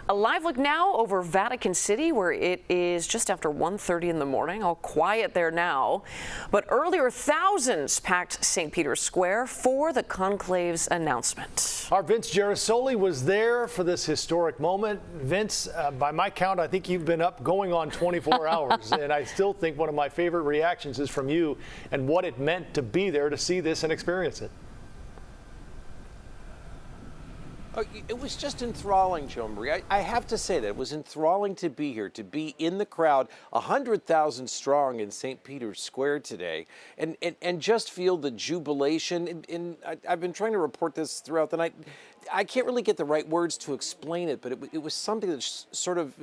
A live look now over Vatican City, where it is just after 1:30 in the morning. All quiet there now. But earlier, thousands packed St. Peter's Square for the conclave's announcement. Our Vince Gerasole was there for this historic moment. Vince, by my count, I think you've been up going on 24 hours. And I still think one of my favorite reactions is from you and what it meant to be there to see this and experience it. Oh, it was just enthralling, Joe Marie. I have to say that it was enthralling to be here, to be in the crowd, 100,000 strong in St. Peter's Square today, and just feel the jubilation. I've been trying to report this throughout the night. I can't really get the right words to explain it, but it was something that sort of,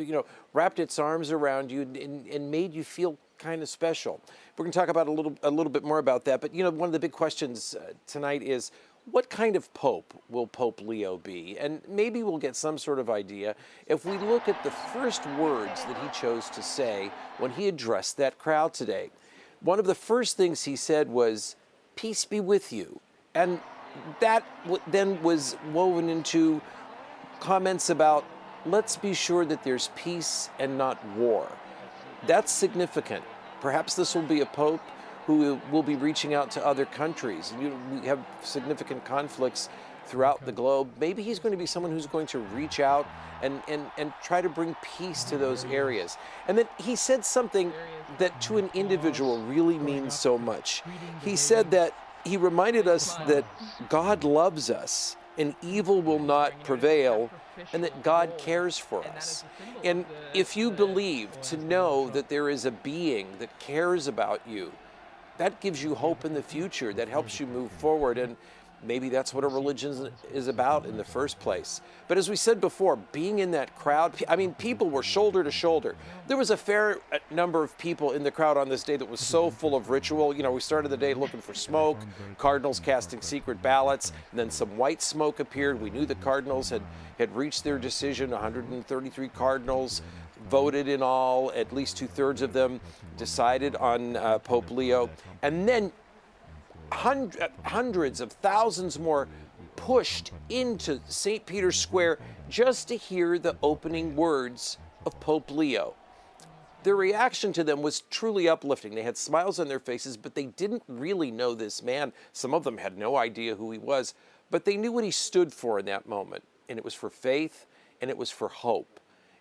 wrapped its arms around you and made you feel kind of special. We're going to talk about a little bit more about that, but one of the big questions tonight is, what kind of pope will Pope Leo be? And maybe we'll get some sort of idea if we look at the first words that he chose to say when he addressed that crowd today. One of the first things he said was, "Peace be with you." And that then was woven into comments about, let's be sure that there's peace and not war. That's significant. Perhaps this will be a pope who will be reaching out to other countries. We have significant conflicts throughout the globe. Maybe he's going to be someone who's going to reach out and try to bring peace to those areas. And then he said something that to an individual really means so much. He said that he reminded us that God loves us and evil will not prevail, and that God cares for us. And if you believe to know that there is a being that cares about you, that gives you hope in the future, that helps you move forward, and maybe that's what a religion is about in the first place. But as we said before, being in that crowd, people were shoulder to shoulder. There was a fair number of people in the crowd on this day that was so full of ritual. We started the day looking for smoke, cardinals casting secret ballots, and then some white smoke appeared. We knew the cardinals had reached their decision. 133 cardinals voted in all, at least 2/3 of them decided on Pope Leo. And then hundreds of thousands more pushed into St. Peter's Square just to hear the opening words of Pope Leo. Their reaction to them was truly uplifting. They had smiles on their faces, but they didn't really know this man. Some of them had no idea who he was, but they knew what he stood for in that moment. And it was for faith, and it was for hope.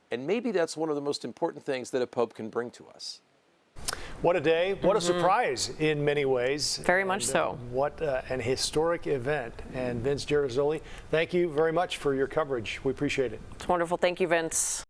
And maybe that's one of the most important things that a pope can bring to us. What a day. What a surprise in many ways. Very much so. What an historic event. And Vince Gerasole, thank you very much for your coverage. We appreciate it. It's wonderful. Thank you, Vince.